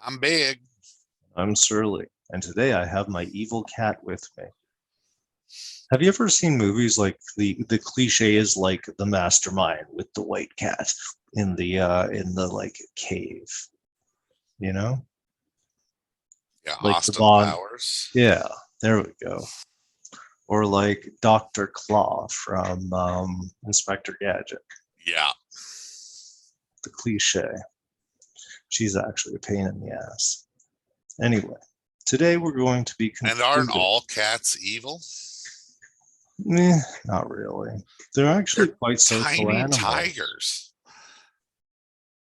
I'm big. I'm Surly, and today I have my evil cat with me. Have you ever seen movies like the cliche is like the mastermind with the white cat in the like cave, you know? Yeah, Like the Austin Bond. Powers. Yeah, there we go. Or like Dr. Claw from Inspector Gadget. Yeah. The cliche. She's actually a pain in the ass. Anyway, today we're going to be And aren't concluding. all cats evil? Not really. They're actually They're quite social tiny animals. tigers.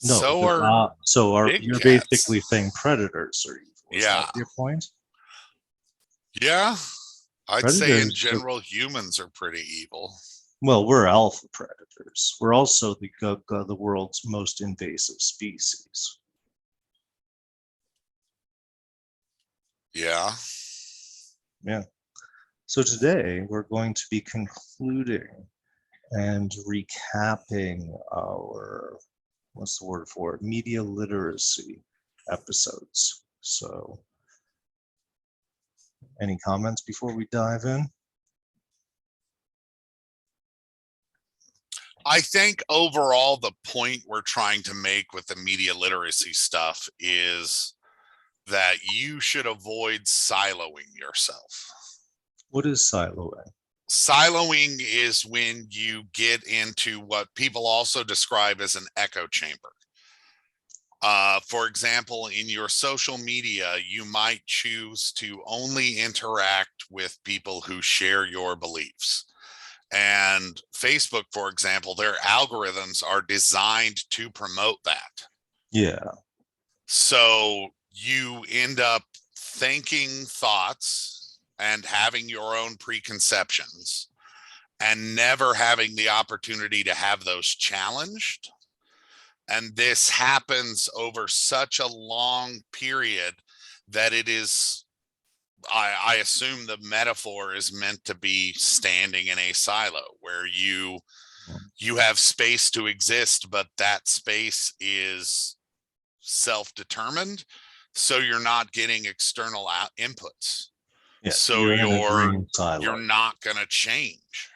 No, So are big you're basically cats. saying predators are evil. Is that Yeah. your point? Yeah. I'd say in Predators, general, humans are pretty evil. well, we're alpha predators. We're also the world's most invasive species. Yeah. Yeah. So today we're going to be concluding and recapping our, what's the word for it, media literacy episodes. So any comments before we dive in? I think overall, the point we're trying to make with the media literacy stuff is that you should avoid siloing yourself. What is siloing? Siloing is when you get into what people also describe as an echo chamber. For example, in your social media, you might choose to only interact with people who share your beliefs. And Facebook, for example, their algorithms are designed to promote that. Yeah. So you end up thinking thoughts and having your own preconceptions and never having the opportunity to have those challenged. And this happens over such a long period that it is, I assume the metaphor is meant to be standing in a silo where you have space to exist, but that space is self-determined. So you're not getting external inputs. Yeah, So you're in a green you're silo. not going to change.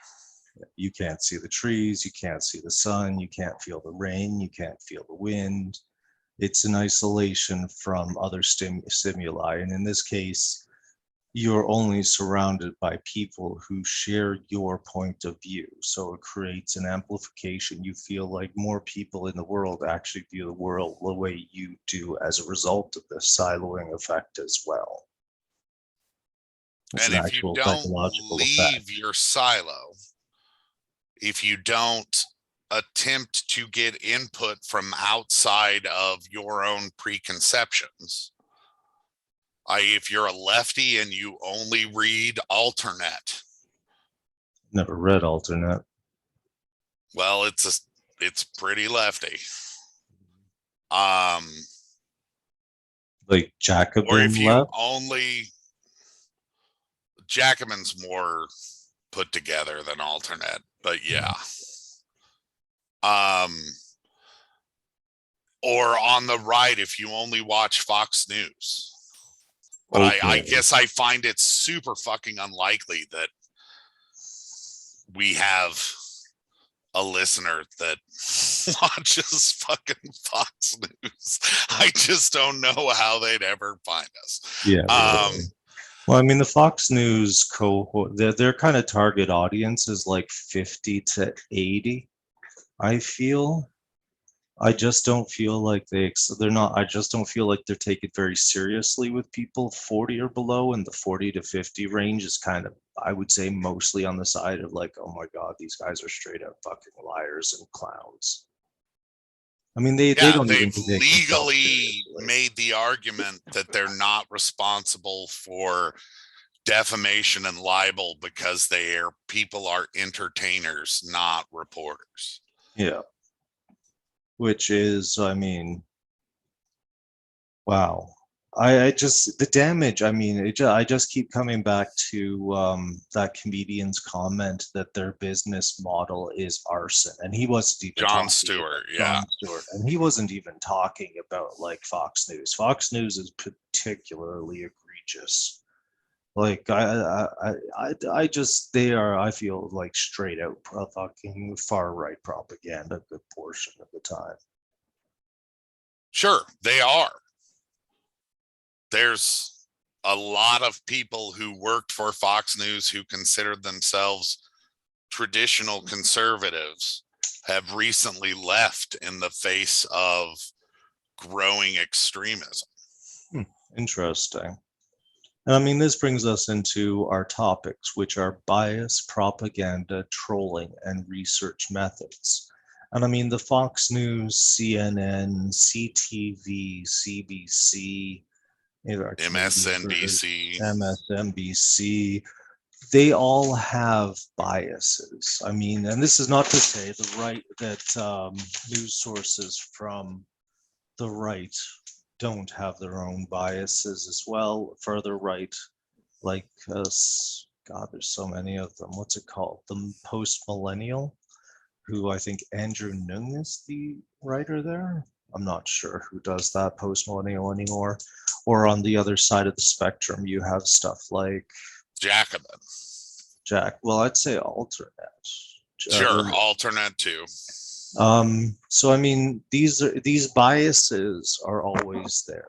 You can't see the trees, you can't see the sun, you can't feel the rain, you can't feel the wind. It's an isolation from other stimuli. And in this case, you're only surrounded by people who share your point of view. So it creates an amplification. You feel like more people in the world actually view the world the way you do as a result of the siloing effect as well. It's And an if you actual don't psychological effect. leave your silo, if you don't attempt to get input from outside of your own preconceptions, if you're a lefty and you only read alternate, Never read alternate. well, it's pretty lefty. Um, Like or Jacobin if you left. only, Jacobin's more put together than alternate, but yeah. Or on the right, if you only watch Fox News. But I Okay. guess I find it super fucking unlikely that we have a listener that watches fucking Fox News. I just don't know how they'd ever find us. Yeah. Really. Well, I mean, the Fox News cohort, their kind of target audience is like 50 to 80. I feel. I just don't feel like they're not. I just don't feel like they're taken very seriously with people 40 or below, and the 40 to 50 range is kind of, I would say, mostly on the side of like, oh my God, these guys are straight up fucking liars and clowns. I mean, they Yeah, don't even they've take themselves legally seriously. made the argument that they're not responsible for defamation and libel because people are entertainers, not reporters. Yeah, which is, I mean, wow. I just the damage. I mean, I just keep coming back to that comedian's comment that their business model is arson, and he wasn't even John talking Stewart, about yeah. Jon Stewart, and he wasn't even talking about like Fox News. Fox News is particularly egregious. Like I just they are. I feel like straight out fucking far right propaganda a good portion of the time. Sure, they are. There's a lot of people who worked for Fox News who considered themselves traditional conservatives have recently left in the face of growing extremism. Interesting. And I mean, this brings us into our topics, which are bias, propaganda, trolling, and research methods. And I mean, the Fox News, CNN, CTV, CBC, our Canadian version, MSNBC. MSNBC, they all have biases. I mean, and this is not to say the right that news sources from the right don't have their own biases as well. Further right, like God, there's so many of them. What's it called? The Post Millennial, who I think Andrew Nung is the writer there. I'm not sure who does that Post Millennial anymore. Or on the other side of the spectrum, you have stuff like Jacobin. Jack. Well, I'd say alternate. Sure, alternate too. So I mean, these biases are always there.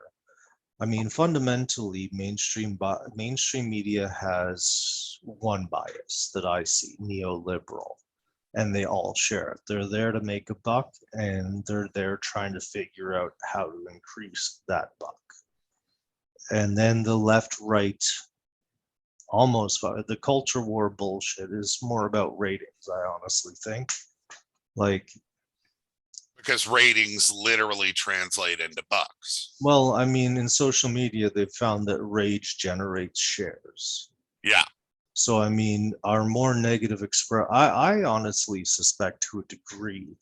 I mean, fundamentally, mainstream media has one bias that I see: neoliberal, and they all share it. They're there to make a buck, and they're there trying to figure out how to increase that buck. And then the left-right, almost the culture war bullshit is more about ratings. I honestly think, like, because ratings literally translate into bucks. well, I mean, in social media, they've found that rage generates shares. Yeah. So, I mean, our more negative I honestly suspect to a degree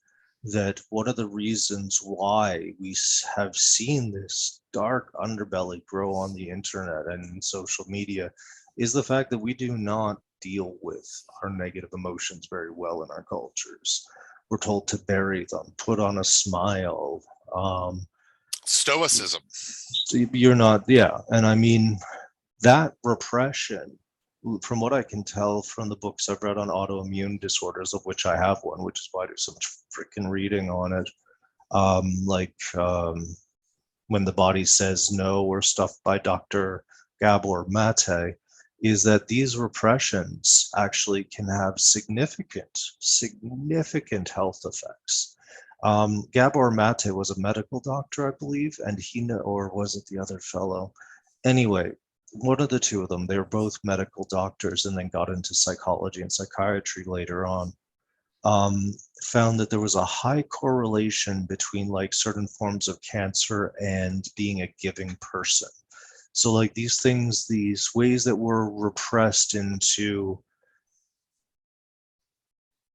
that one of the reasons why we have seen this dark underbelly grow on the internet and social media is the fact that we do not deal with our negative emotions very well in our cultures. We're told to bury them, put on a smile. Stoicism. You're not, yeah. And I mean, that repression, from what I can tell from the books I've read on autoimmune disorders, of which I have one, which is why there's so much freaking reading on it, When the Body Says No, or stuff by Dr. Gabor Mate, is that these repressions actually can have significant health effects. Gabor Mate was a medical doctor, I believe, and or was it the other fellow? Anyway, one of the two of them, they were both medical doctors and then got into psychology and psychiatry later on. Found that there was a high correlation between like certain forms of cancer and being a giving person. So like these things, these ways that were repressed into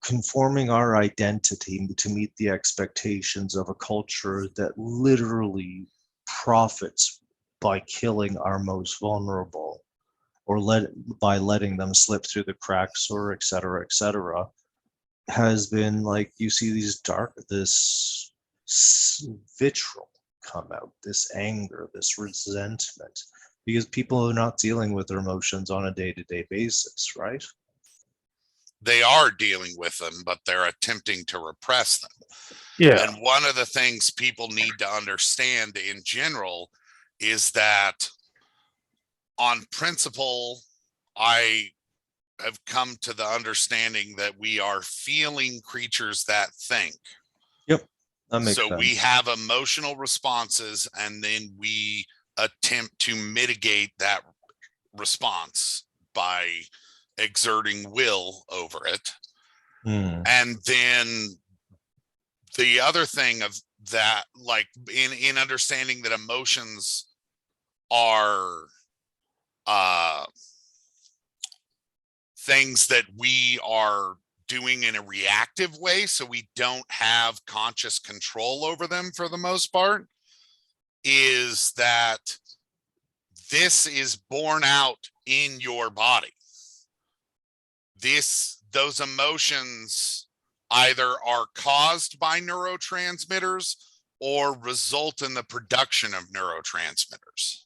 conforming our identity to meet the expectations of a culture that literally profits by killing our most vulnerable, or by letting them slip through the cracks, or et cetera, has been like, you see this vitriol come out, this anger, this resentment, because people are not dealing with their emotions on a day-to-day basis, right? They are dealing with them, but they're attempting to repress them. Yeah. And one of the things people need to understand in general is that on principle, I have come to the understanding that we are feeling creatures that think. Yep. That makes sense. So we have emotional responses, and then we attempt to mitigate that response by exerting will over it. And then the other thing of that, like in understanding that emotions are things that we are doing in a reactive way, so we don't have conscious control over them for the most part, is that this is borne out in your body. Those emotions either are caused by neurotransmitters or result in the production of neurotransmitters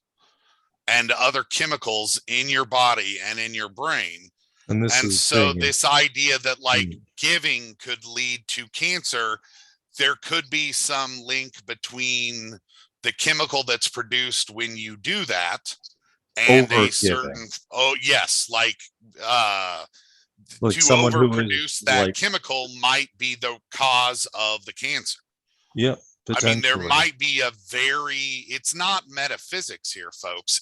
and other chemicals in your body and in your brain. And this And is the so thing. this idea that like Mm. giving could lead to cancer, there could be some link between the chemical that's produced when you do that and a certain, Overgiving. oh yes, like Like to someone who is overproduce that like, chemical might be the cause of the cancer. yeah, I mean, there potentially. might be it's not metaphysics here, folks.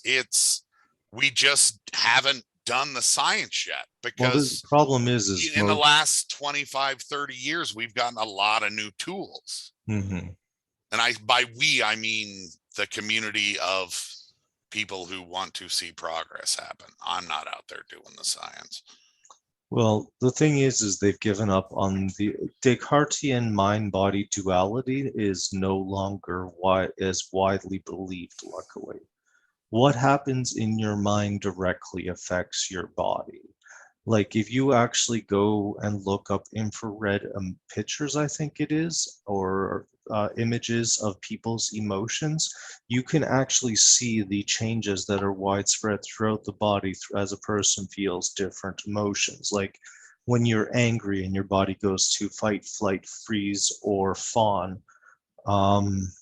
We just haven't done the science yet, Well, the because problem is in the most. last 25, 30 years, we've gotten a lot of new tools. Mhm. And by we, I mean the community of people who want to see progress happen. I'm not out there doing the science. Well, the thing is they've given up on the Descartesian mind-body duality is no longer as widely believed, luckily. What happens in your mind directly affects your body. Like if you actually go and look up infrared pictures, I think it is, or images of people's emotions, you can actually see the changes that are widespread throughout the body as a person feels different emotions. Like when you're angry and your body goes to fight, flight, freeze, or fawn, um,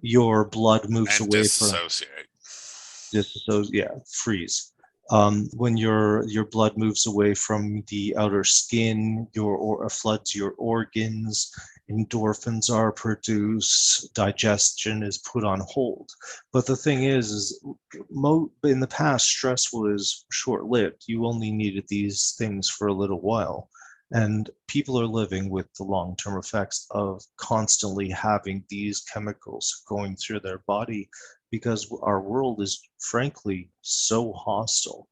your blood moves And away from disassociate. freeze. When your blood moves away from the outer skin, or floods your organs, endorphins are produced, digestion is put on hold. But the thing is in the past, stress was short-lived. You only needed these things for a little while. And people are living with the long-term effects of constantly having these chemicals going through their body because our world is frankly so hostile.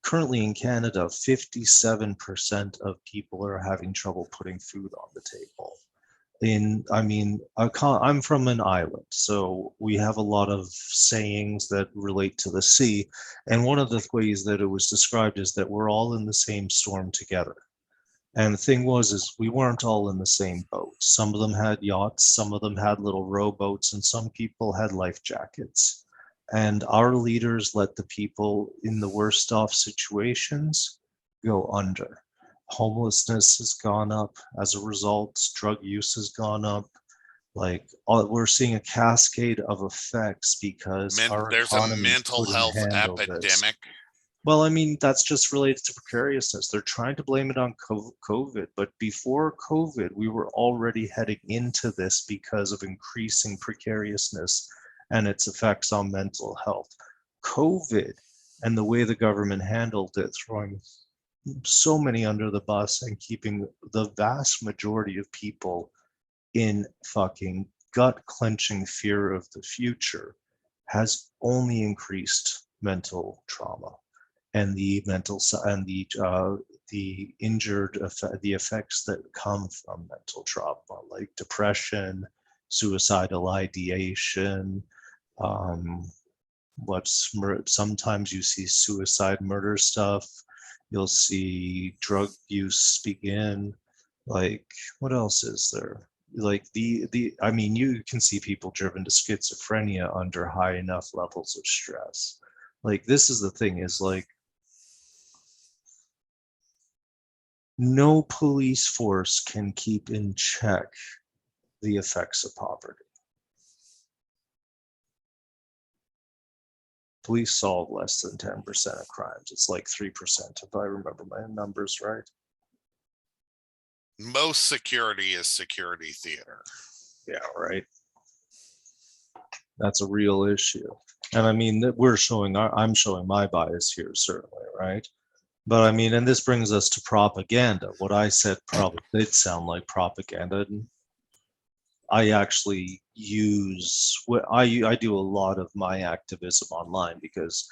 Currently in Canada, 57% of people are having trouble putting food on the table. I'm from an island, so we have a lot of sayings that relate to the sea. And one of the ways that it was described is that we're all in the same storm together. And the thing is we weren't all in the same boat. Some of them had yachts, some of them had little rowboats, and some people had life jackets. And our leaders let the people in the worst off situations go under. Homelessness has gone up as a result, drug use has gone up. We're seeing a cascade of effects because our There's a economy mental couldn't health handle this. epidemic. Well, I mean, that's just related to precariousness. They're trying to blame it on COVID, but before COVID, we were already heading into this because of increasing precariousness and its effects on mental health. COVID and the way the government handled it, throwing so many under the bus and keeping the vast majority of people in fucking gut clenching fear of the future, has only increased mental trauma and the the injured the effects that come from mental trauma, like depression, suicidal ideation. Um, Sometimes you see suicide, murder stuff. You'll see drug use begin. Like, what else is there? Like I mean, you can see people driven to schizophrenia under high enough levels of stress. Like, this is the thing, is like, no police force can keep in check the effects of poverty. Police solve less than 10% of crimes. It's like 3%, if I remember my numbers right. Most security is security theater. Yeah, right. That's a real issue. And I mean, I'm showing my bias here, certainly, right? But I mean, and this brings us to propaganda. What I said probably did sound like propaganda. And I actually I do a lot of my activism online because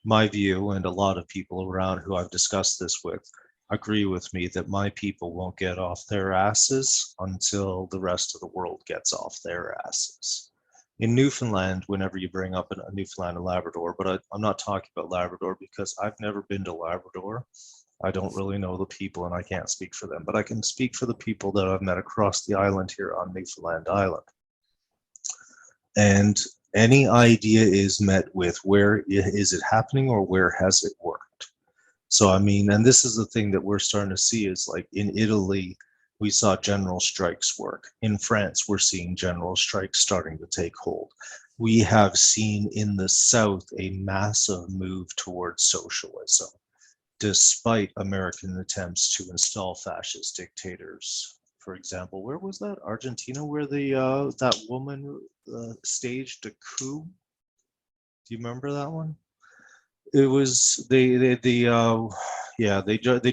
my view, and a lot of people around who I've discussed this with, agree with me that my people won't get off their asses until the rest of the world gets off their asses. In Newfoundland, whenever you bring up a Newfoundland and Labrador, but I'm not talking about Labrador because I've never been to Labrador. I don't really know the people and I can't speak for them, but I can speak for the people that I've met across the island here on Newfoundland Island. And any idea is met with where is it happening or where has it worked? So, I mean, and this is the thing that we're starting to see is like in Italy, we saw general strikes work. In France, we're seeing general strikes starting to take hold. We have seen in the South a massive move towards socialism, despite American attempts to install fascist dictators. For example, where was that? Argentina, where the that woman staged a coup. Do you remember that one? It was they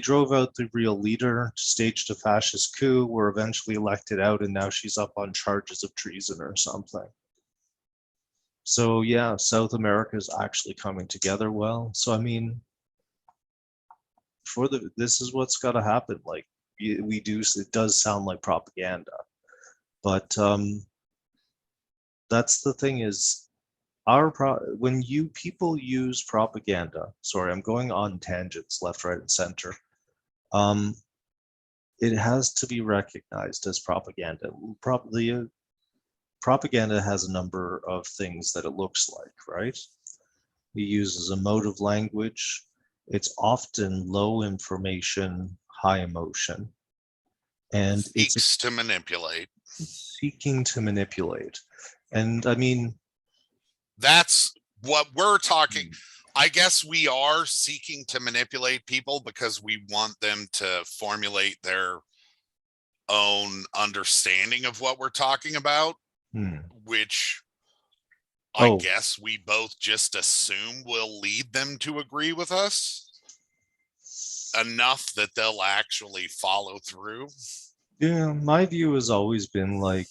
drove out the real leader, staged a fascist coup, were eventually elected out, and now she's up on charges of treason or something. So yeah, South America is actually coming together well. So I mean, this is what's got to happen. Like we do, it does sound like propaganda, but that's the thing is when you people use propaganda, sorry, I'm going on tangents left, right, and center. Um, it has to be recognized as propaganda. Probably propaganda has a number of things that it looks like, right? It uses emotive language. It's often low information, high emotion, and it's Seeks to manipulate. seeking to manipulate. And I mean, That's what we're talking. I guess we are seeking to manipulate people because we want them to formulate their own understanding of what we're talking about, which I oh, guess we both just assume will lead them to agree with us enough that they'll actually follow through. yeah, my view has always been like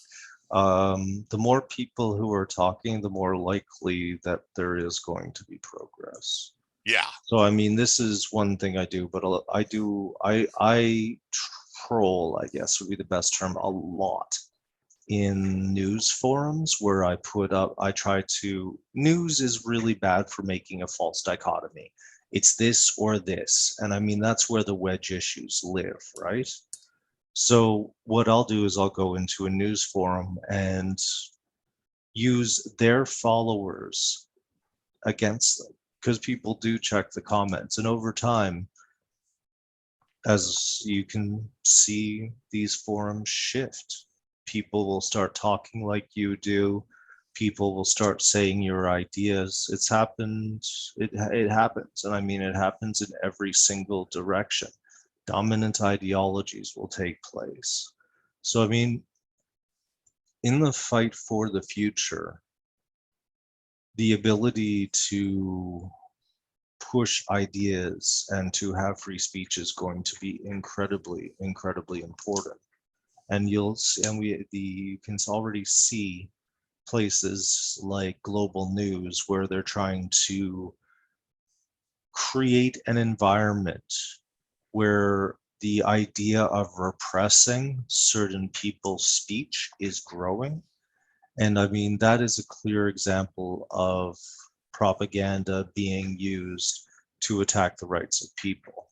the more people who are talking, the more likely that there is going to be progress. Yeah. So I mean, this is one thing I do, but I troll, I guess would be the best term, a lot in news forums where I try to, news is really bad for making a false dichotomy. It's this or this. And I mean, that's where the wedge issues live, right? So what I'll do is I'll go into a news forum and use their followers against them because people do check the comments. And over time, as you can see, these forums shift. People will start talking like you do. People will start saying your ideas. It's happened. It happens. And I mean, it happens in every single direction. Dominant ideologies will take place. So, I mean, in the fight for the future, the ability to push ideas and to have free speech is going to be incredibly, incredibly important. And you can already see places like Global News where they're trying to create an environment where the idea of repressing certain people's speech is growing. And I mean, that is a clear example of propaganda being used to attack the rights of people.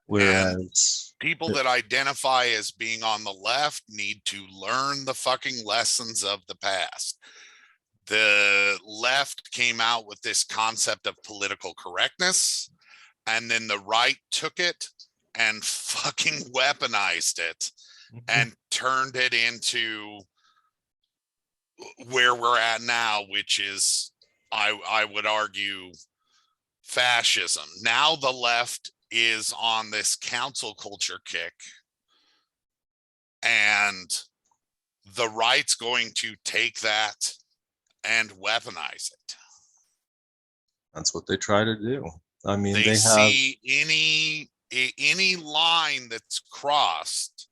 And Whereas people that identify as being on the left need to learn the fucking lessons of the past. The left came out with this concept of political correctness, and then the right took it and fucking weaponized it and turned it into where we're at now, which is, I would argue, fascism. Now the left is on this council culture kick, and the right's going to take that and weaponize it. that's what they try to do. I mean, They they have. see any line that's crossed.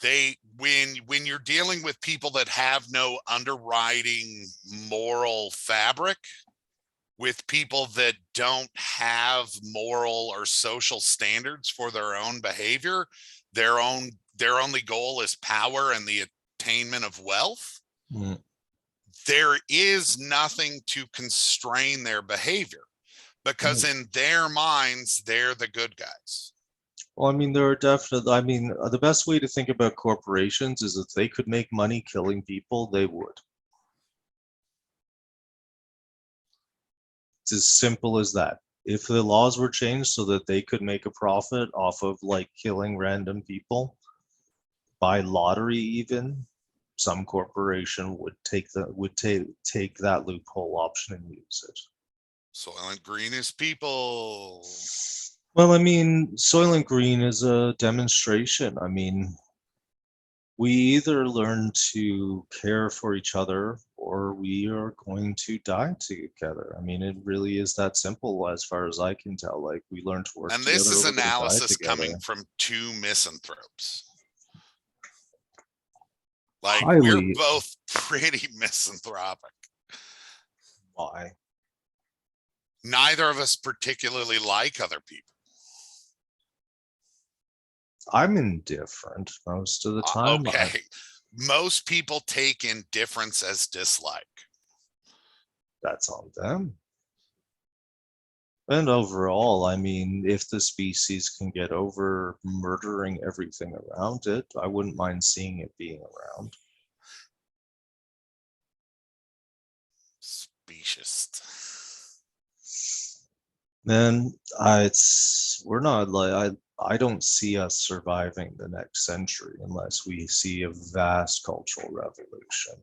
They when you're dealing with people that have no underwriting moral fabric, with people that don't have moral or social standards for their own behavior, their only goal is power and the attainment of wealth. Mm. There is nothing to constrain their behavior because in their minds, they're the good guys. Well, I mean, there are definitely, I mean, the best way to think about corporations is if they could make money killing people, they would. It's as simple as that. If the laws were changed so that they could make a profit off of like killing random people by lottery, even some corporation would take take that loophole option and use it. Soylent Green is people. Well, I mean, Soylent Green is a demonstration. I mean, we either learn to care for each other or we are going to die together. I mean, it really is that simple as far as I can tell. Like, we learn to work And this together is or we're going to die analysis together. coming from two misanthropes. Like, we're Highly. both pretty misanthropic. Why? Neither of us particularly like other people. I'm indifferent most of the time. Okay. Most people take indifference as dislike. That's on them. And overall, I mean, if the species can get over murdering everything around it, I wouldn't mind seeing it being around. Speciest. Then we're not like I don't see us surviving the next century unless we see a vast cultural revolution,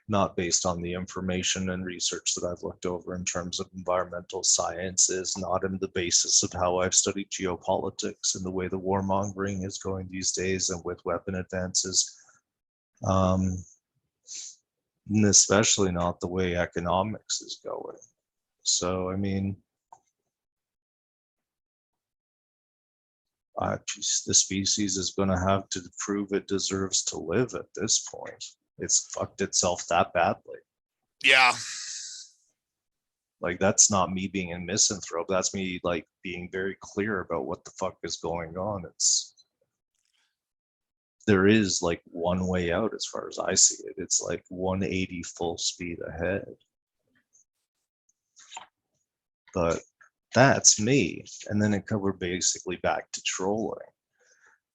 not based on the information and research that I've looked over in terms of environmental sciences, not in the basis of how I've studied geopolitics and the way the warmongering is going these days and with weapon advances. And especially not the way economics is going. So, I mean, the species is going to have to prove it deserves to live at this point. It's fucked itself that badly. Yeah. Like, that's not me being a misanthrope. That's me like being very clear about what the fuck is going on. There is like one way out as far as I see it. It's like 180 full speed ahead. But that's me. And then we're basically back to trolling.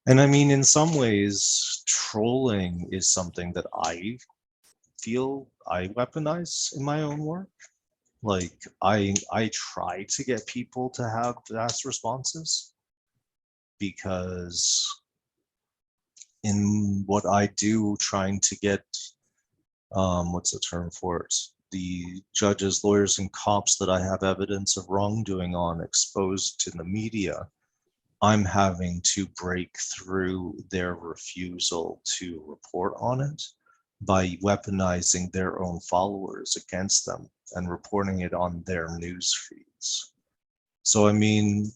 And I mean, in some ways, trolling is something that I feel I weaponize in my own work. Like, I try to get people to have fast responses because in what I do, trying to get what's the term for it? The judges, lawyers, and cops that I have evidence of wrongdoing on exposed to the media, I'm having to break through their refusal to report on it by weaponizing their own followers against them and reporting it on their news feeds. So, I mean,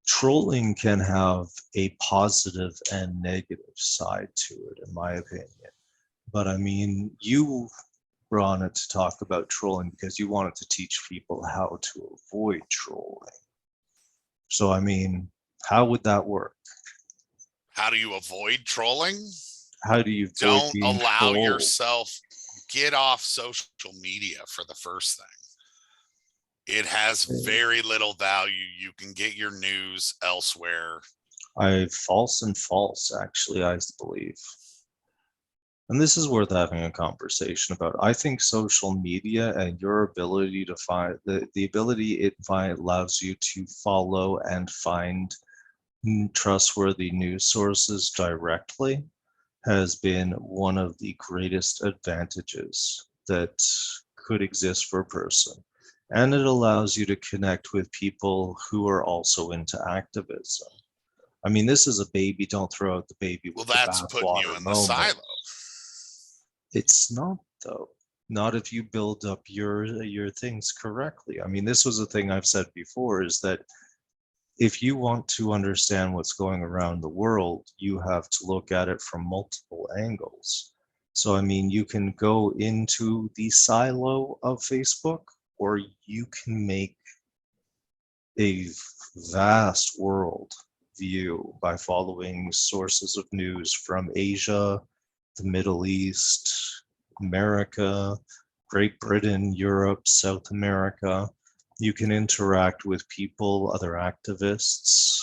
trolling can have a positive and negative side to it, in my opinion. But I mean, you were on it to talk about trolling because you wanted to teach people how to avoid trolling. So, I mean, how would that work? How do you avoid trolling? How do you Don't being allow trolled? yourself, get off social media for the first thing. It has very little value. You can get your news elsewhere. False and false, actually, I believe. And this is worth having a conversation about. I think social media and your ability to find the ability it allows you to follow and find trustworthy news sources directly has been one of the greatest advantages that could exist for a person. And it allows you to connect with people who are also into activism. I mean, this is a baby, don't throw out the baby Well, with the that's putting you bathwater in the moment. silo. It's not, though. Not if you build up your things correctly. I mean, this was a thing I've said before, is that if you want to understand what's going around the world, you have to look at it from multiple angles. So, I mean, you can go into the silo of Facebook, or you can make a vast world view by following sources of news from Asia, the Middle East, America, Great Britain, Europe, South America. You can interact with people, other activists.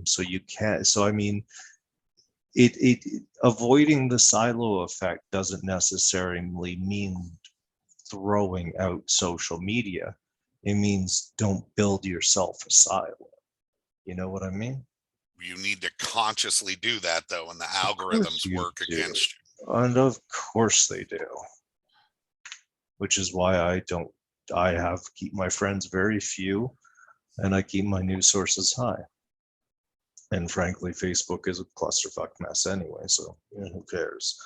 So you can, so I mean, avoiding the silo effect doesn't necessarily mean throwing out social media. It means don't build yourself a silo. You know what I mean? You need to consciously do that though, and the Of course algorithms you work do. against you. And of course they do. Which is why I have keep my friends very few and I keep my news sources high. And frankly, Facebook is a clusterfuck mess anyway, so who cares?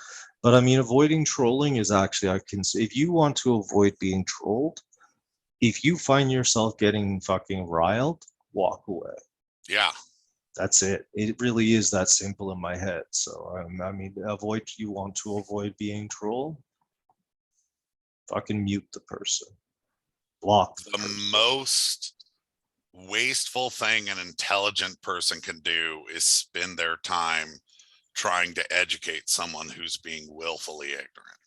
But I mean, avoiding trolling is actually, I can say, if you want to avoid being trolled, if you find yourself getting fucking riled, walk away. Yeah. That's it. It really is that simple in my head. So I mean, you want to avoid being trolled, fucking mute the person, block the The person. most wasteful thing an intelligent person can do is spend their time trying to educate someone who's being willfully ignorant.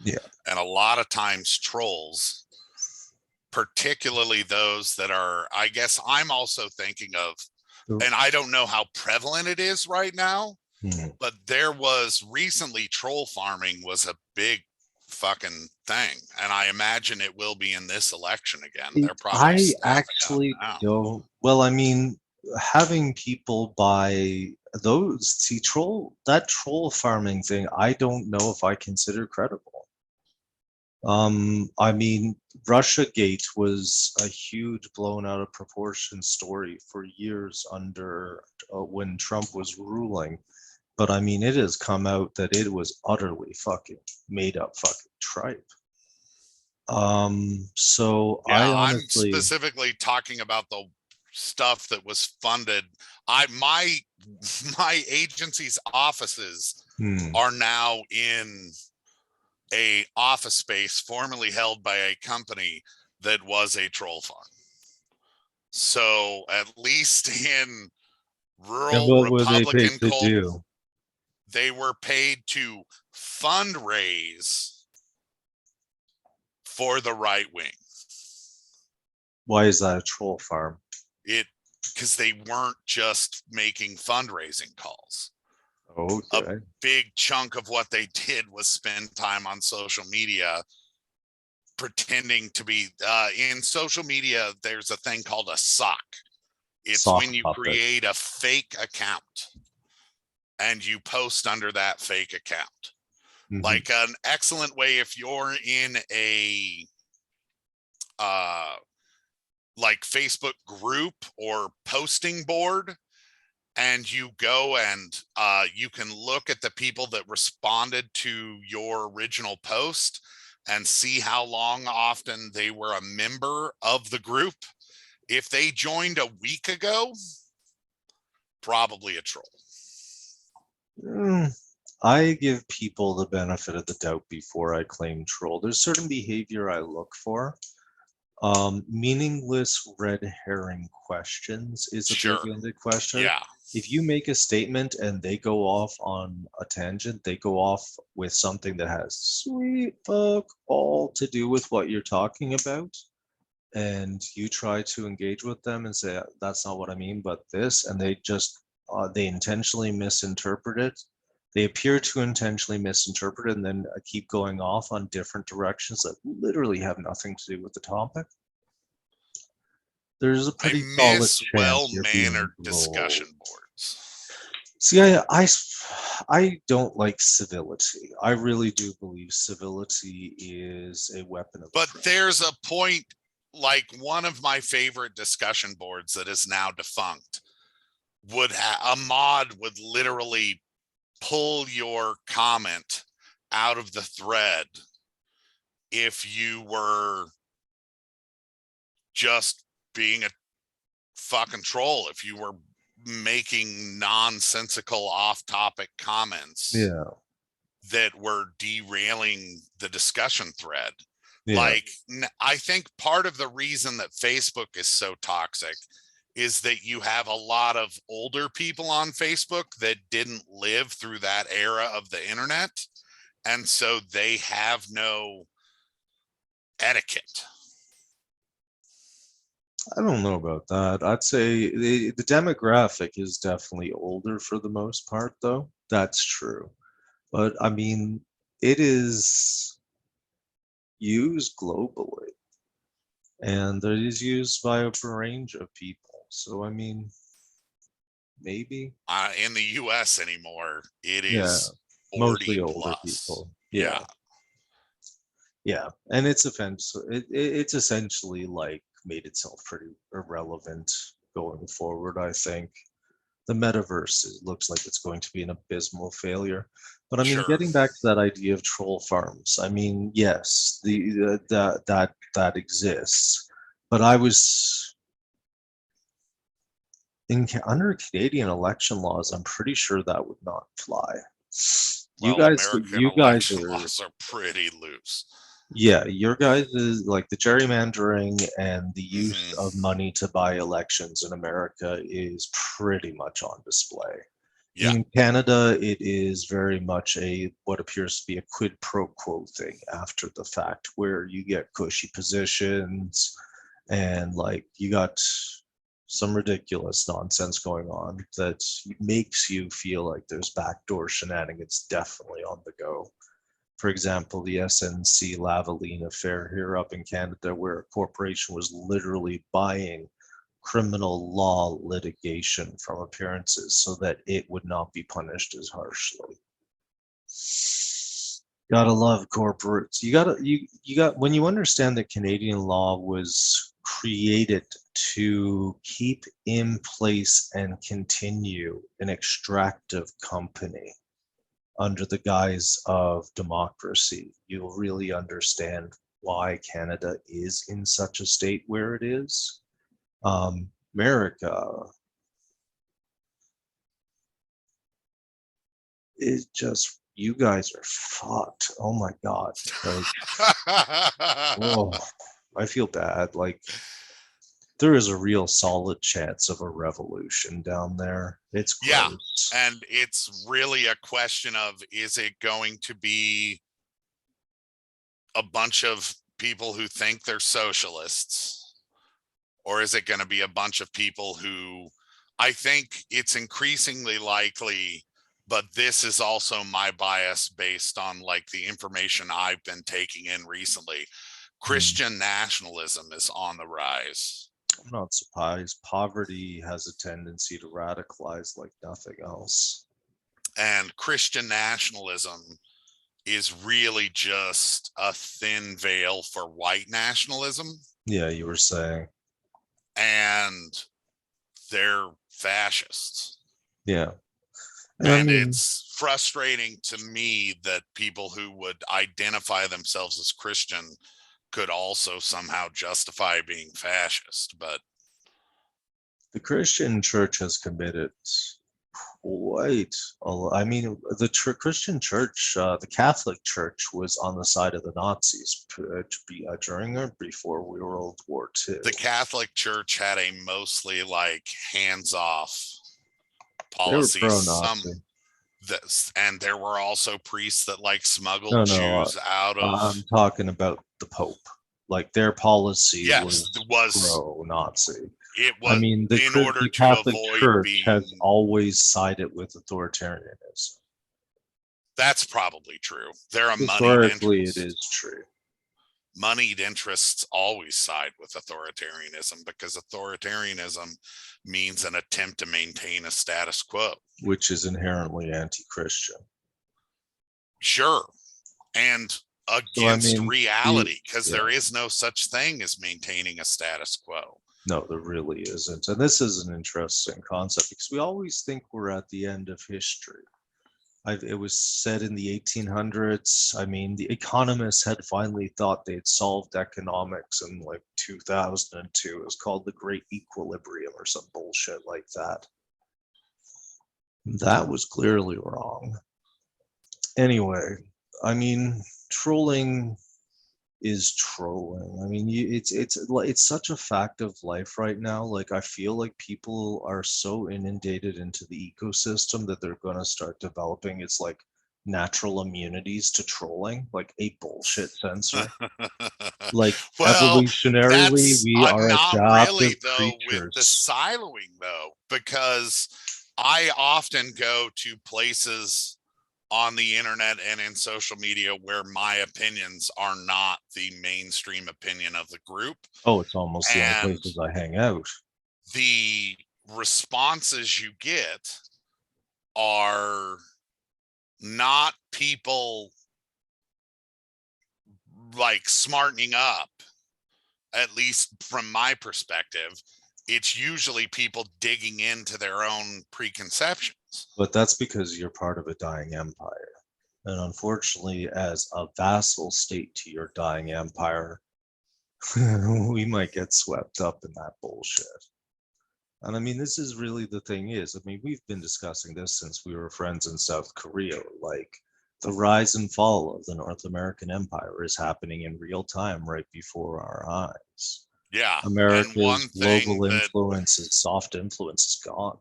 Yeah. And a lot of times trolls, particularly those that are, I guess I'm also thinking of, and I don't know how prevalent it is right now, but there was recently troll farming was a big fucking thing, and I imagine it will be in this election again. They're probably I stepping up actually now. don't. Well, I mean, having people buy those, see, troll farming thing, I don't know if I consider credible. I mean, Russiagate was a huge blown out of proportion story for years under when Trump was ruling. But I mean, it has come out that it was utterly fucking made up fucking tripe. So Yeah, I I'm honestly, specifically talking about the stuff that was funded. I my my agency's offices are now in a office space formerly held by a company that was a troll farm. So at least in and rural what were they paid Republican to do? they were paid to fundraise for the right wing. Why is that a troll farm? It because they weren't just making fundraising calls. A Okay. big chunk of what they did was spend time on social media pretending to be in social media. There's a thing called a sock. It's Sock when you puppet. create a fake account and you post under that fake account. Like an excellent way, if you're in a like Facebook group or posting board, and you go and you can look at the people that responded to your original post and see how long often they were a member of the group. If they joined a week ago, probably a troll. I give people the benefit of the doubt before I claim troll. There's certain behavior I look for. Meaningless red herring questions is a Sure. big-ended question. Yeah. If you make a statement and they go off on a tangent, they go off with something that has sweet fuck all to do with what you're talking about, and you try to engage with them and say, that's not what I mean, but this, and they just, they intentionally misinterpret it. They appear to intentionally misinterpret it and then keep going off on different directions that literally have nothing to do with the topic. There's a pretty solid miss chance you're being well-mannered trolled. discussion boards. See, I don't like civility. I really do believe civility is a weapon of But oppression. there's a point, like one of my favorite discussion boards that is now defunct a mod would literally pull your comment out of the thread if you were just being a fucking troll, if you were making nonsensical off-topic comments that were derailing the discussion thread. Like, I think part of the reason that Facebook is so toxic is that you have a lot of older people on Facebook that didn't live through that era of the internet. And so they have no etiquette. I don't know about that. I'd say the demographic is definitely older for the most part, though. That's true. But I mean, it is used globally and it is used by a range of people. So, I mean, maybe, In the US anymore, it yeah, is 40 mostly older plus. people. Yeah, Yeah. yeah. And it's essentially like made itself pretty irrelevant going forward, I think. The metaverse looks like it's going to be an abysmal failure. But I mean, Sure. getting back to that idea of troll farms, I mean, yes, that exists. But I was under Canadian election laws, I'm pretty sure that would not fly. You Well, guys, American you guys election are, laws are pretty loose. yeah, your guys is like the gerrymandering and the use Hmm. of money to buy elections in America is pretty much on display. Yeah. In Canada, it is very much a what appears to be a quid pro quo thing after the fact, where you get cushy positions and like you got some ridiculous nonsense going on that makes you feel like there's backdoor shenanigans definitely on the go. For example, the SNC Lavalin affair here up in Canada, where a corporation was literally buying criminal law litigation from appearances so that it would not be punished as harshly. Gotta love corporates. You got when you understand that Canadian law was created to keep in place and continue an extractive company under the guise of democracy, you'll really understand why Canada is in such a state where it is. America is just, you guys are fucked. Oh my God. Like, oh, I feel bad. Like, there is a real solid chance of a revolution down there. It's Yeah. gross. And it's really a question of, is it going to be a bunch of people who think they're socialists, or is it going to be a bunch of people who, I think it's increasingly likely, but this is also my bias based on like the information I've been taking in recently. Hmm. Christian nationalism is on the rise. I'm not surprised. Poverty has a tendency to radicalize like nothing else. And Christian nationalism is really just a thin veil for white nationalism. Yeah, you were saying. And they're fascists. Yeah. And I And mean, it's frustrating to me that people who would identify themselves as Christian could also somehow justify being fascist. But the Christian church has committed quite a lot. I mean, the Christian church, the Catholic Church, was on the side of the Nazis during or before World War II. the Catholic Church had a mostly like hands-off They were policy. pro-Nazi. And there were also priests that like smuggled No, no, Jews out of. I'm talking about the Pope. Like their policy Yes, was was pro-Nazi. it I was mean, in order the to Catholic avoid Church has being. always sided with authoritarianism. That's probably true. They're a moneyed Historically, it interest. is true. Moneyed interests always side with authoritarianism because authoritarianism means an attempt to maintain a status quo. Which is inherently anti-Christian. Sure. And So I against mean, reality, because yeah, there is no such thing as maintaining a status quo. no, there really isn't. And this is an interesting concept because we always think we're at the end of history. It was said in the 1800s. I mean, the economists had finally thought they had solved economics in like 2002. It was called the Great Equilibrium or some bullshit like that. That was clearly wrong. Anyway, I mean, trolling is trolling. I mean, it's such a fact of life right now. Like, I feel like people are so inundated into the ecosystem that they're going to start developing. It's like natural immunities to trolling, like a bullshit sensor. Like Well, evolutionarily, that's we are not really adaptive though with the creatures. siloing though, because I often go to places on the internet and in social media where my opinions are not the mainstream opinion of the group. Oh, it's almost the only And places I hang out. the responses you get are not people like smartening up, at least from my perspective. It's usually people digging into their own preconceptions. But that's because you're part of a dying empire. And unfortunately, as a vassal state to your dying empire, we might get swept up in that bullshit. And I mean, this is really the thing is, I mean, we've been discussing this since we were friends in South Korea. Like, the rise and fall of the North American Empire is happening in real time right before our eyes. Yeah. And America's global influence, its soft influence is gone.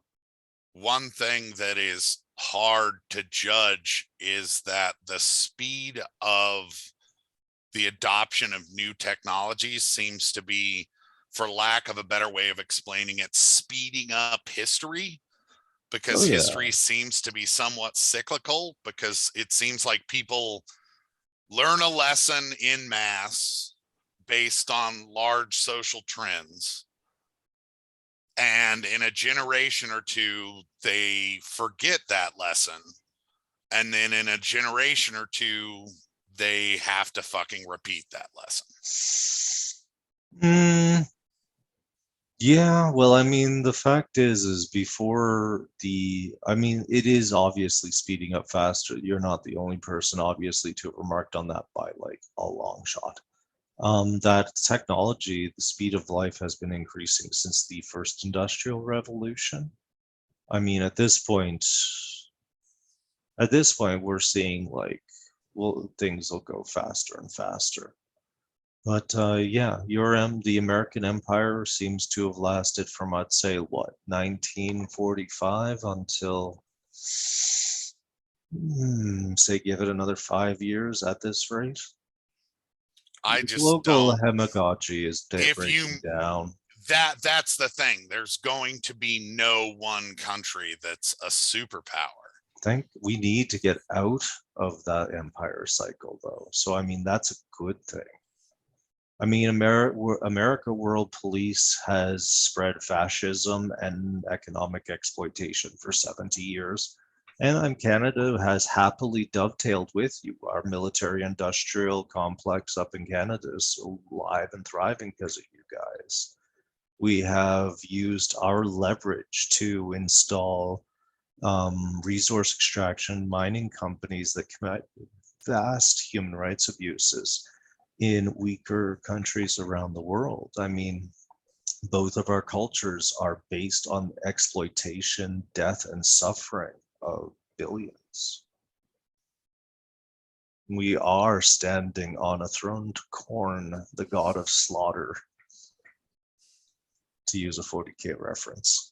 one thing that is hard to judge is that the speed of the adoption of new technologies seems to be, for lack of a better way of explaining it, speeding up history, Oh because yeah. history seems to be somewhat cyclical, because it seems like people learn a lesson in mass based on large social trends, and in a generation or two they forget that lesson, and then in a generation or two they have to fucking repeat that lesson. Yeah, well, I mean, the fact is before I mean, it is obviously speeding up faster. You're not the only person, obviously, to have remarked on that by like a long shot. That technology, the speed of life has been increasing since the first industrial revolution. I mean, at this point, we're seeing like, well, things will go faster and faster. But yeah, the American Empire seems to have lasted from, I'd say, what, 1945 until, say, give it another 5 years at this rate. I The just global don't. pedagogy is If you breaking down. that's the thing, there's going to be no one country that's a superpower. I think we need to get out of that empire cycle, though. So, I mean, that's a good thing. I mean, America World Police has spread fascism and economic exploitation for 70 years. And Canada has happily dovetailed with you. Our military industrial complex up in Canada is so live and thriving because of you guys. We have used our leverage to install resource extraction mining companies that commit vast human rights abuses in weaker countries around the world. I mean, both of our cultures are based on exploitation, death, and suffering of billions. We are standing on a throne to Khorne, the god of slaughter, to use a 40K reference.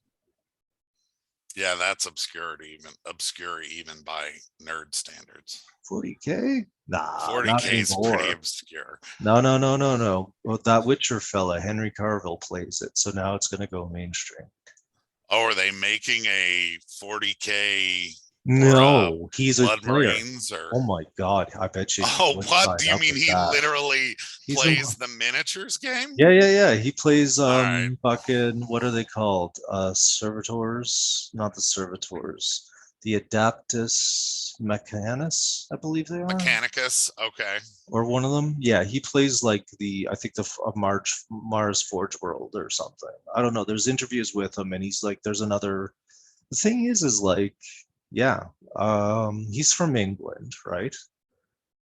Yeah, that's obscure even by nerd standards. 40K? Nah, 40K is pretty obscure. No. Well, that Witcher fella, Henry Cavill, plays it, so now it's going to go mainstream. Oh, are they making a 40K? No, he's a Blood player. Marines or? Oh my god, I bet you. Oh, what do you mean? He literally He's plays the miniatures game? Yeah. He plays right. fucking, what are they called? Servitors, not the servitors. The Adeptus Mechanicus, I believe they are. Mechanicus, okay. Or one of them. Yeah, he plays like I think the Mars Forge World or something. I don't know. There's interviews with him, and he's like, there's another. The thing is like, yeah, he's from England, right?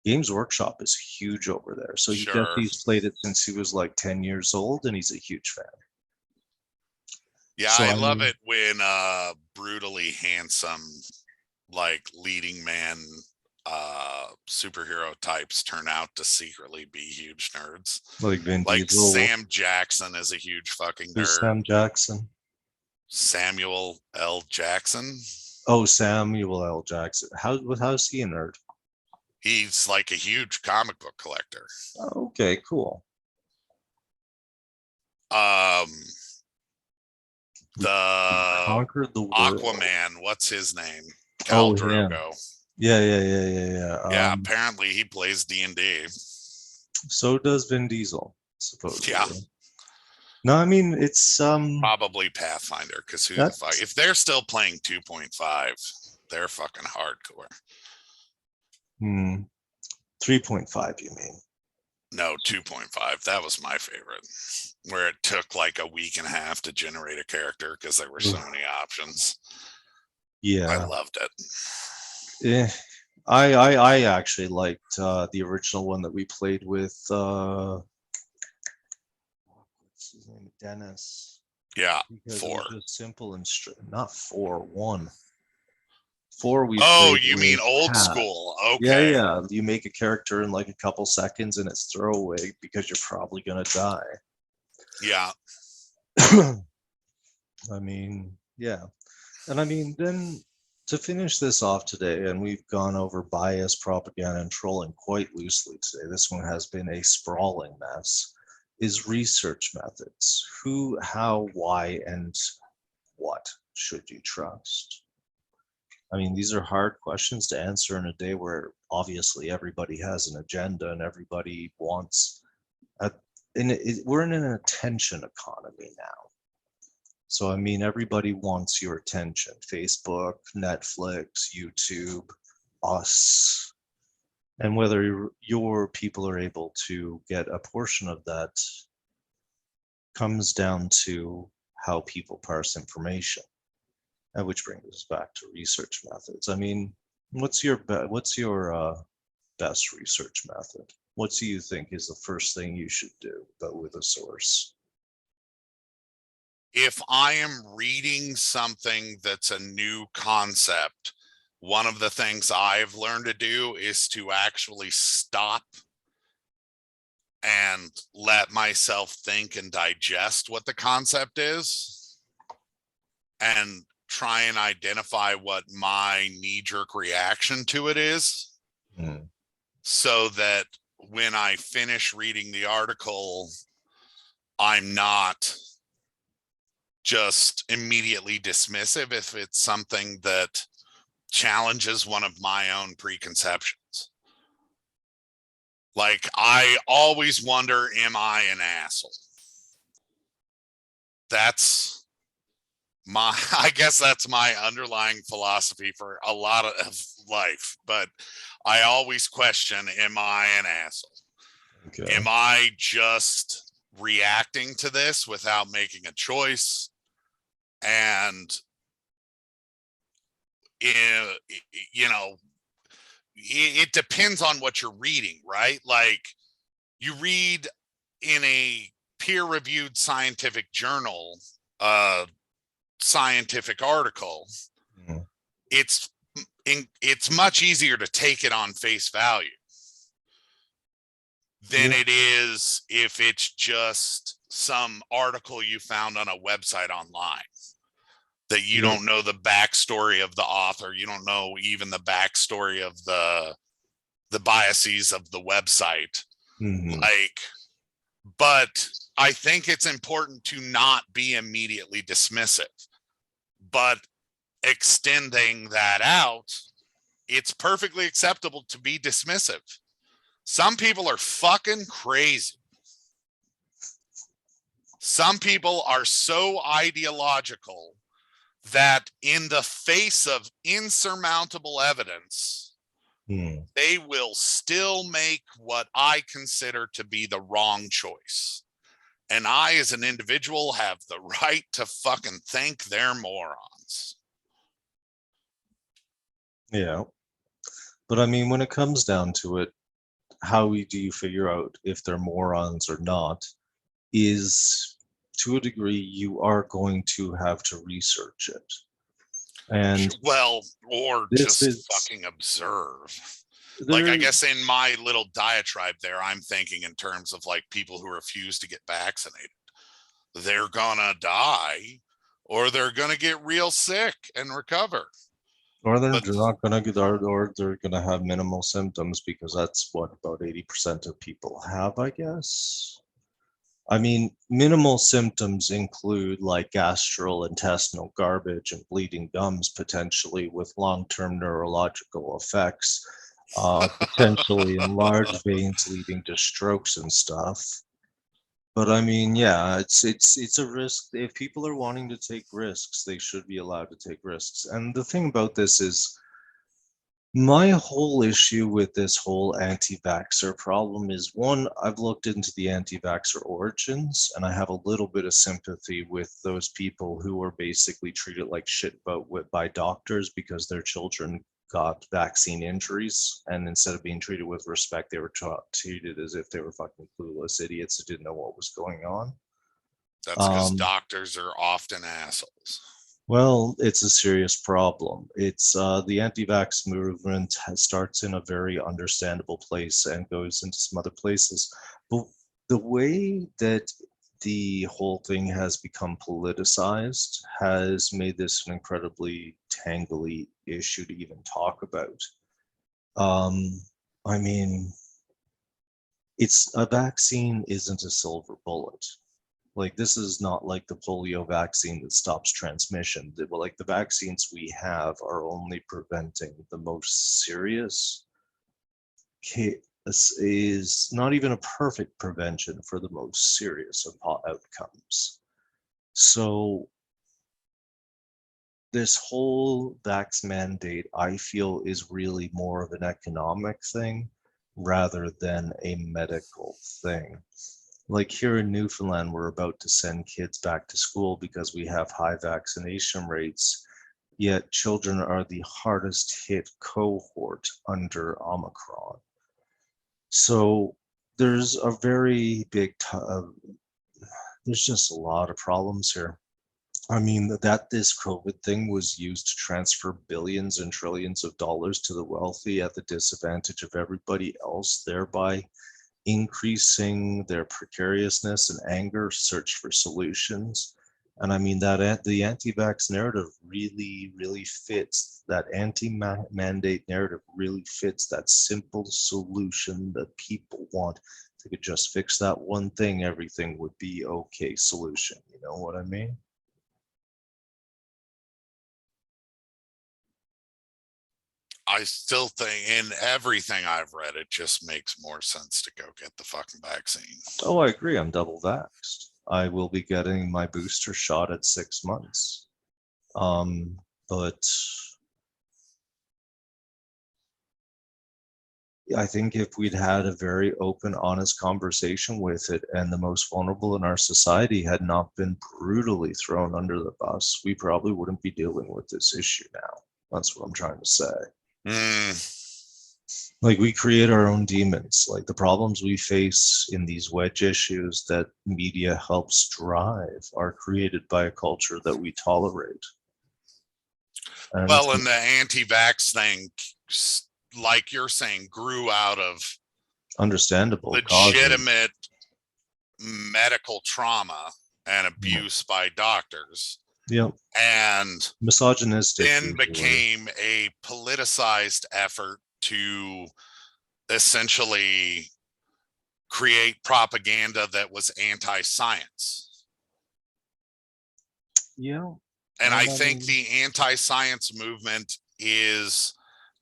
Games Workshop is huge over there. So he Sure. he's played it since he was like 10 years old, and he's a huge fan. Yeah, so, I love it when brutally handsome, like leading man superhero types turn out to secretly be huge nerds. Like Vin like Diesel. Sam Jackson is a huge fucking nerd. Sam Jackson? Samuel L. Jackson. Oh, Samuel L. Jackson. How's he a nerd? He's like a huge comic book collector. Oh, okay, cool. Um, We the conquered the world. Aquaman, what's his name? Cal Oh, him. Drogo. Yeah. Yeah, apparently he plays D&D. So does Vin Diesel, supposedly. Yeah, No, I mean it's probably Pathfinder, because who the that fuck? If they're still playing 2.5, they're fucking hardcore. 3.5, you mean? No, 2.5. That was my favorite, where it took like a week and a half to generate a character because there were so many options. I Yeah. loved it. I actually liked the original one that we played with what's his name? Dennis. Yeah, Because it 4. was just simple and straight. Not 4, 1. 4 we Oh, played you mean with old Pat. school? Yeah, Okay. yeah. You make a character in like a couple seconds and it's throwaway because you're probably gonna die. Yeah. I mean, yeah. And I mean, then to finish this off today, and we've gone over bias, propaganda, and trolling quite loosely today. This one has been a sprawling mess. Is research methods. Who, how, why, and what should you trust? I mean, these are hard questions to answer in a day where obviously everybody has an agenda and everybody wants a, we're in an attention economy now. So, I mean, everybody wants your attention. Facebook, Netflix, YouTube, us. And whether your people are able to get a portion of that comes down to how people parse information. And which brings us back to research methods. I mean, what's your best research method? What do you think is the first thing you should do, but with a source? If I am reading something that's a new concept, one of the things I've learned to do is to actually stop and let myself think and digest what the concept is and try and identify what my knee-jerk reaction to it is, so that when I finish reading the article, I'm not just immediately dismissive if it's something that challenges one of my own preconceptions. Like, I always wonder, am I an asshole? That's my, I guess that's my underlying philosophy for a lot of life, but I always question, am I an asshole? Okay. Am I just reacting to this without making a choice? And you know, it depends on what you're reading, right? Like, you read in a peer-reviewed scientific journal, scientific article, it's much easier to take it on face value than it is if it's just some article you found on a website online that you don't know the backstory of the author. You don't know even the backstory of the biases of the website. Like, but I think it's important to not be immediately dismissive, but extending that out, it's perfectly acceptable to be dismissive. Some people are fucking crazy. Some people are so ideological that in the face of insurmountable evidence, they will still make what I consider to be the wrong choice. And I, as an individual, have the right to fucking think they're morons. Yeah. But I mean, when it comes down to it, how do you figure out if they're morons or not? Is to a degree, you are going to have to research it. And well, or just fucking observe. Like, I guess in my little diatribe there, I'm thinking in terms of like people who refuse to get vaccinated. They're gonna die, or they're gonna get real sick and recover. Or they're But not gonna get, or they're gonna have minimal symptoms because that's what about 80% of people have, I guess. I mean, minimal symptoms include like gastrointestinal garbage and bleeding gums, potentially with long-term neurological effects, potentially enlarged veins leading to strokes and stuff. But I mean, yeah, it's a risk. If people are wanting to take risks, they should be allowed to take risks. And the thing about this is, my whole issue with this whole anti-vaxxer problem is, one, I've looked into the anti-vaxxer origins, and I have a little bit of sympathy with those people who were basically treated like shit by doctors because their children got vaccine injuries, and instead of being treated with respect, they were treated as if they were fucking clueless idiots who didn't know what was going on. that's because Um, doctors are often assholes. Well, it's a serious problem. It's the anti-vax movement starts in a very understandable place and goes into some other places. But the way that the whole thing has become politicized has made this an incredibly tangly issue to even talk about. Um, I mean, it's a vaccine isn't a silver bullet. Like, this is not like the polio vaccine that stops transmission. Like, the vaccines we have are only preventing the most serious case, is not even a perfect prevention for the most serious of outcomes. So this whole vax mandate, I feel, is really more of an economic thing rather than a medical thing. Like here in Newfoundland, we're about to send kids back to school because we have high vaccination rates, yet children are the hardest hit cohort under Omicron. So there's a very big, there's just a lot of problems here. I mean, that this COVID thing was used to transfer billions and trillions of dollars to the wealthy at the disadvantage of everybody else, thereby increasing their precariousness and anger, search for solutions. And I mean, that the anti-vax narrative really fits, that anti-mandate narrative really fits that simple solution that people want. If they could just fix that one thing, everything would be okay solution. You know what I mean? I still think in everything I've read, it just makes more sense to go get the fucking vaccine. Oh, I agree. I'm double vaxxed. I will be getting my booster shot at 6 months. But I think if we'd had a very open, honest conversation with it, and the most vulnerable in our society had not been brutally thrown under the bus, we probably wouldn't be dealing with this issue now. That's what I'm trying to say. Like, we create our own demons. Like, the problems we face in these wedge issues that media helps drive are created by a culture that we tolerate. Well, and the anti-vax thing, like you're saying, grew out of understandable legitimate medical trauma and abuse by doctors. Yep. And misogynistic then became a politicized effort to essentially create propaganda that was anti-science. Yeah. And I think the anti-science movement is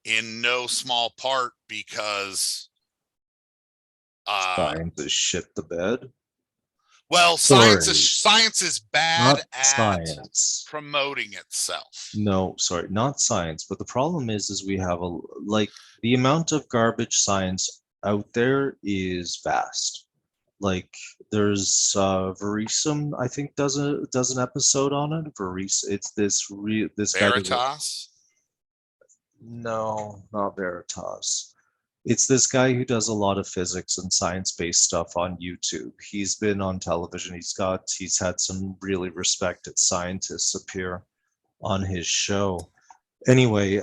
in no small part because science is shit the bed. Well, science is bad not at science promoting itself. No, sorry, not science. But the problem is we have the amount of garbage science out there is vast. Like, there's Verisum, I think, does an episode on it. It's this Veritas? No, not Veritas. It's this guy who does a lot of physics and science-based stuff on YouTube. He's been on television. He's had some really respected scientists appear on his show. Anyway,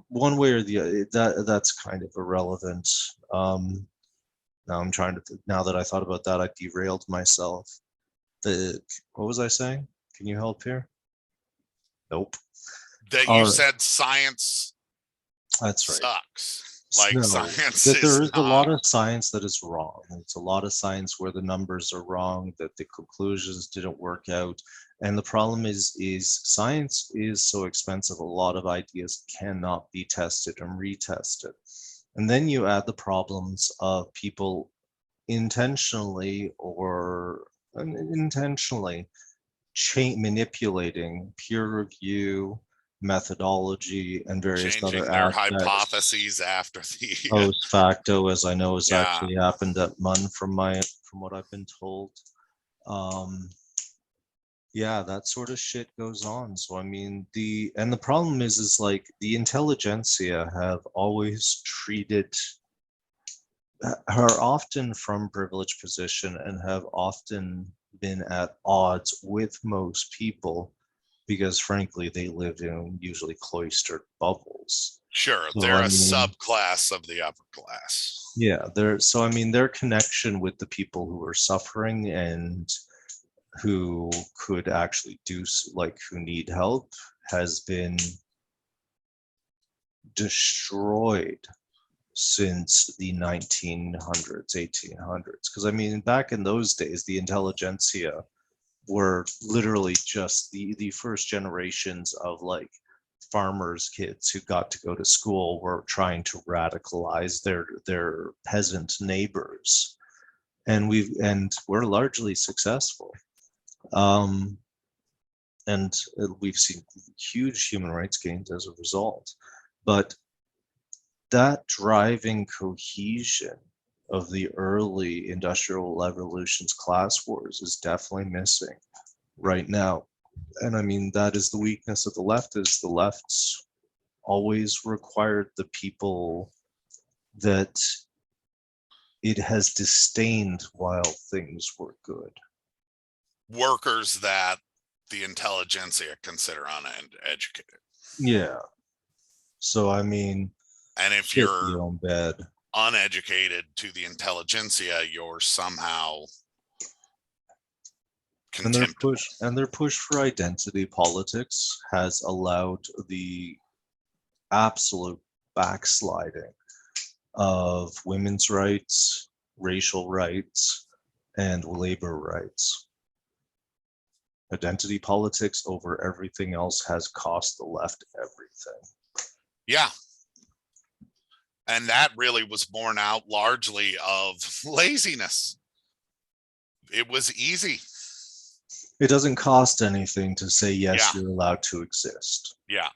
one way or the other, that's kind of irrelevant. Now that I thought about that, I derailed myself. What was I saying? Can you help here? Nope. that you Or said science that's right. sucks. Like No, science that there is is a not. lot of science that is wrong. It's a lot of science where the numbers are wrong, that the conclusions didn't work out. And the problem is science is so expensive, a lot of ideas cannot be tested and retested. And then you add the problems of people intentionally or unintentionally manipulating peer review, methodology, and various other Changing their aspects hypotheses after the post facto, as I know has yeah. actually happened at MUN from what I've been told. Um, yeah, that sort of shit goes on. So I mean, the problem is like the intelligentsia have always treated are often from privileged position and have often been at odds with most people because frankly they live in usually cloistered bubbles. Sure, So they're I a mean, subclass of the upper class. yeah, so I mean their connection with the people who are suffering and who could actually like who need help has been destroyed since the 1900s, 1800s. Because I mean, back in those days, the intelligentsia were literally just the first generations of like farmers' kids who got to go to school were trying to radicalize their peasant neighbors, and we're largely successful. Um, and we've seen huge human rights gains as a result, but that driving cohesion of the early industrial revolution's class wars is definitely missing right now. And I mean, that is the weakness of the left, is the left's always required the people that it has disdained while things were good. Workers that the intelligentsia consider uneducated. Yeah. So I mean, And if shit you're your own bed. uneducated to the intelligentsia, you're somehow contemptible. And their push for identity politics has allowed the absolute backsliding of women's rights, racial rights, and labor rights. Identity politics over everything else has cost the left everything. Yeah. And that really was born out largely of laziness. It was easy. It doesn't cost anything to say, yes, Yeah. you're allowed to exist. Yeah.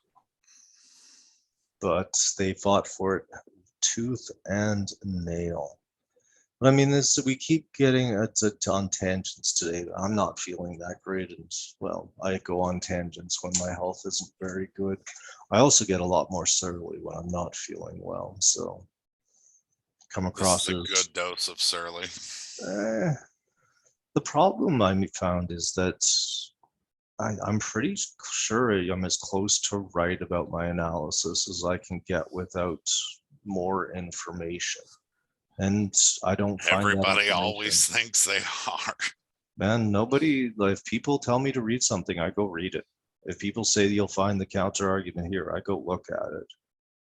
But they fought for it tooth and nail. But I mean, we keep getting on tangents today. I'm not feeling that great, and well, I go on tangents when my health isn't very good. I also get a lot more surly when I'm not feeling well. So come across This is a as good dose of surly. The problem I found is that I'm pretty sure I'm as close to right about my analysis as I can get without more information. And I don't find Everybody always thinks they are. Man, nobody, if people tell me to read something, I go read it. If people say you'll find the counter argument here, I go look at it.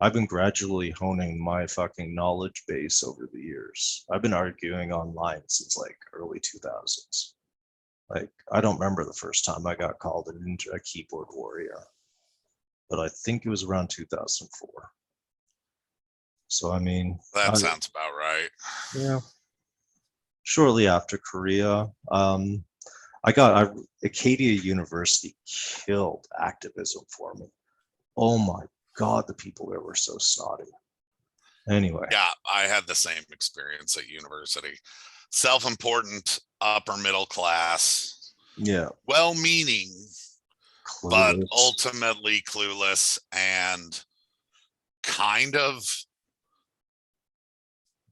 I've been gradually honing my fucking knowledge base over the years. I've been arguing online since like early 2000s. Like, I don't remember the first time I got called a keyboard warrior, but I think it was around 2004. So, I mean, That sounds about right. Yeah. Shortly after Korea, Acadia University killed activism for me. Oh my God, the people there were so snotty. Anyway. Yeah, I had the same experience at university. Self-important, upper middle class. Yeah. Well-meaning, but ultimately clueless and kind of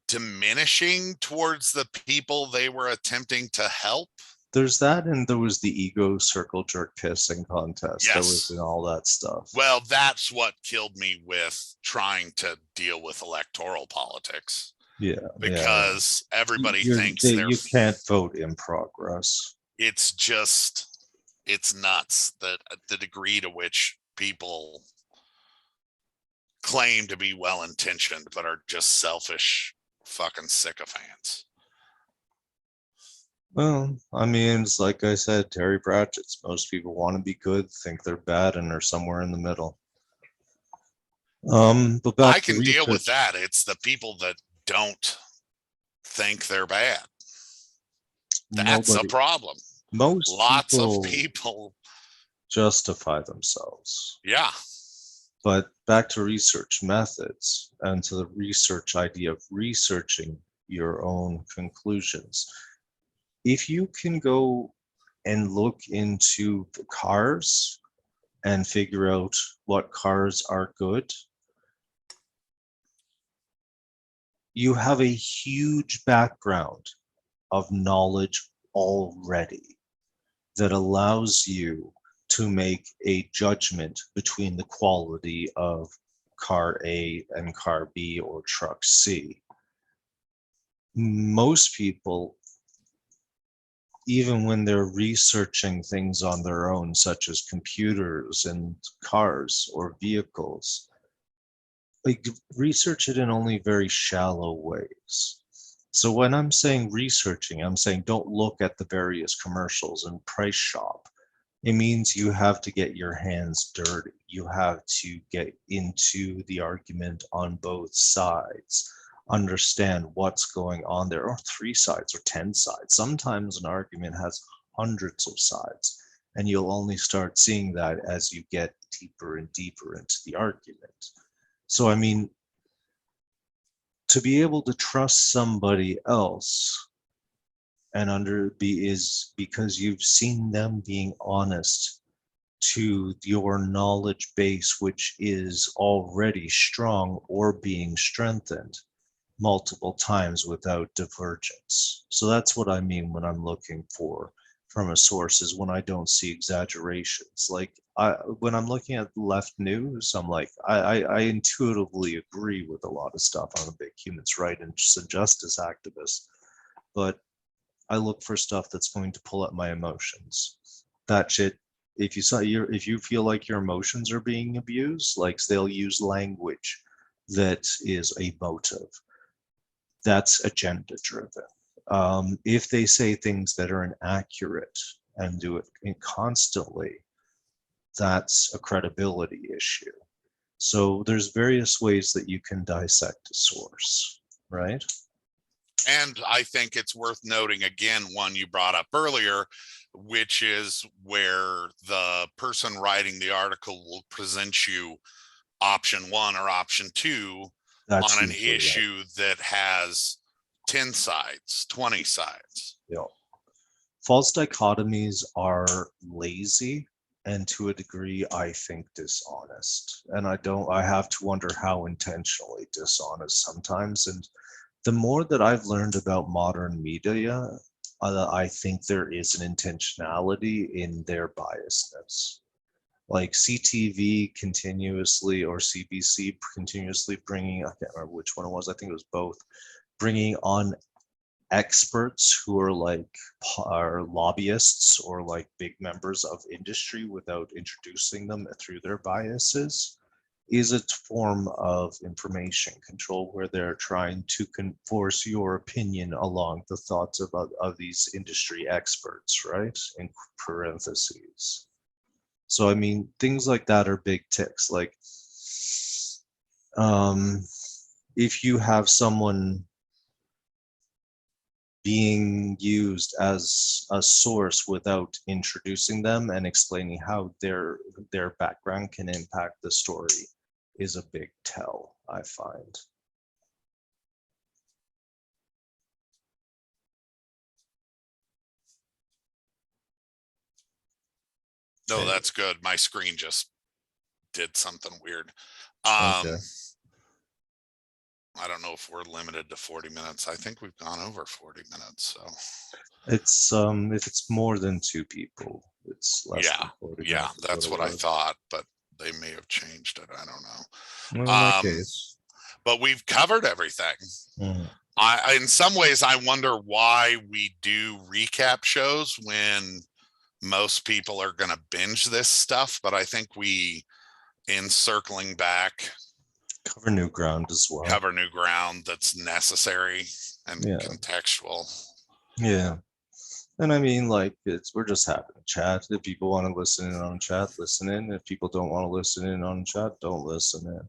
diminishing towards the people they were attempting to help. There's that, and there was the ego circle jerk pissing contest. Yes. There was and all that stuff. Well, that's what killed me with trying to deal with electoral politics. Yeah. Because everybody thinks you can't vote in progress. It's just, it's nuts that the degree to which people claim to be well-intentioned, but are just selfish fucking sycophants. Well, I mean, it's like I said, Terry Pratchett's. Most people want to be good, think they're bad, and are somewhere in the middle. But back I to can deal with research. that. It's the people that don't think they're bad. That's a Nobody, problem. most Lots of people people. justify themselves. Yeah. But back to research methods and to the research idea of researching your own conclusions. If you can go and look into the cars and figure out what cars are good, you have a huge background of knowledge already that allows you to make a judgment between the quality of car A and car B or truck C. Most people, even when they're researching things on their own, such as computers and cars or vehicles, like research it in only very shallow ways. So when I'm saying researching, I'm saying don't look at the various commercials and price shop. It means you have to get your hands dirty. You have to get into the argument on both sides, understand what's going on there, or 3 sides or 10 sides. Sometimes an argument has hundreds of sides, and you'll only start seeing that as you get deeper and deeper into the argument. So, I mean, to be able to trust somebody else and is because you've seen them being honest to your knowledge base, which is already strong or being strengthened multiple times without divergence. So that's what I mean when I'm looking for from a source, is when I don't see exaggerations. Like when I'm looking at left news, I'm like, I intuitively agree with a lot of stuff. I'm a big human rights and justice activist, but I look for stuff that's going to pull at my emotions. That shit, if you feel like your emotions are being abused, like they'll use language that is emotive, that's agenda driven. If they say things that are inaccurate and do it constantly, that's a credibility issue. So there's various ways that you can dissect a source, right? And I think it's worth noting again, one you brought up earlier, which is where the person writing the article will present you option 1 or option 2 That's on an usually right. issue that has 10 sides, 20 sides. Yeah. False dichotomies are lazy and to a degree, I think, dishonest. And I have to wonder how intentionally dishonest sometimes. And the more that I've learned about modern media, I think there is an intentionality in their biasness. Like CTV continuously, or CBC continuously bringing, I can't remember which one it was, I think it was both, bringing on experts who are like are lobbyists or like big members of industry without introducing them through their biases is a form of information control, where they're trying to force your opinion along the thoughts of these industry experts, right? In parentheses. So I mean, things like that are big ticks. Like if you have someone being used as a source without introducing them and explaining how their background can impact the story, is a big tell, I find. No, that's good. My screen just did something weird. Okay. I don't know if we're limited to 40 minutes. I think we've gone over 40 minutes. So it's if it's more than 2 people, it's less than 40 yeah, minutes, that's what I thought, but they may have changed it. I don't know. Well, in that case. But we've covered everything. Mhm. In some ways, I wonder why we do recap shows when most people are going to binge this stuff, but I think we in circling back, Cover new ground as well. cover new ground that's necessary and Yeah. contextual. Yeah. And I mean, like, we're just having a chat. If people want to listen in on chat, listen in. If people don't want to listen in on chat, don't listen in.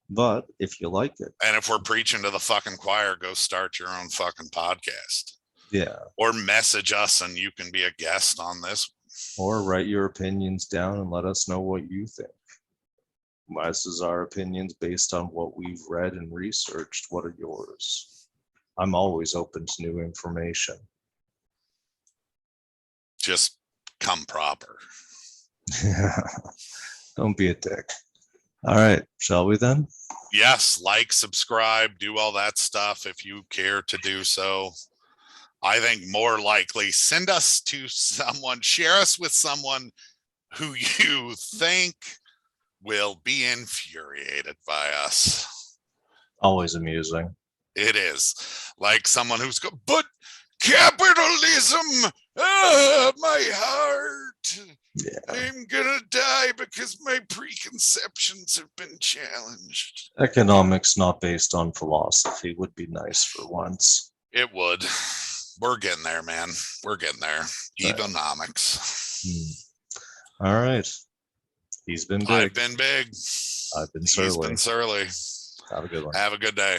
But if you like it, And if we're preaching to the fucking choir, go start your own fucking podcast. yeah. Or message us and you can be a guest on this. Or write your opinions down and let us know what you think. This is our opinions based on what we've read and researched. What are yours? I'm always open to new information. Just come proper. Don't be a dick. All right, shall we then? Yes, like, subscribe, do all that stuff if you care to do so. I think more likely send us to someone, share us with someone who you think will be infuriated by us. Always amusing. It is like someone who's go, but capitalism, my heart. Yeah. I'm gonna die because my preconceptions have been challenged. Economics not based on philosophy would be nice for once. It would. We're getting there, man. We're getting there. Right. Economics. All right. He's been big. I've been big. I've been He's surly. been surly. Have a good one. Have a good day.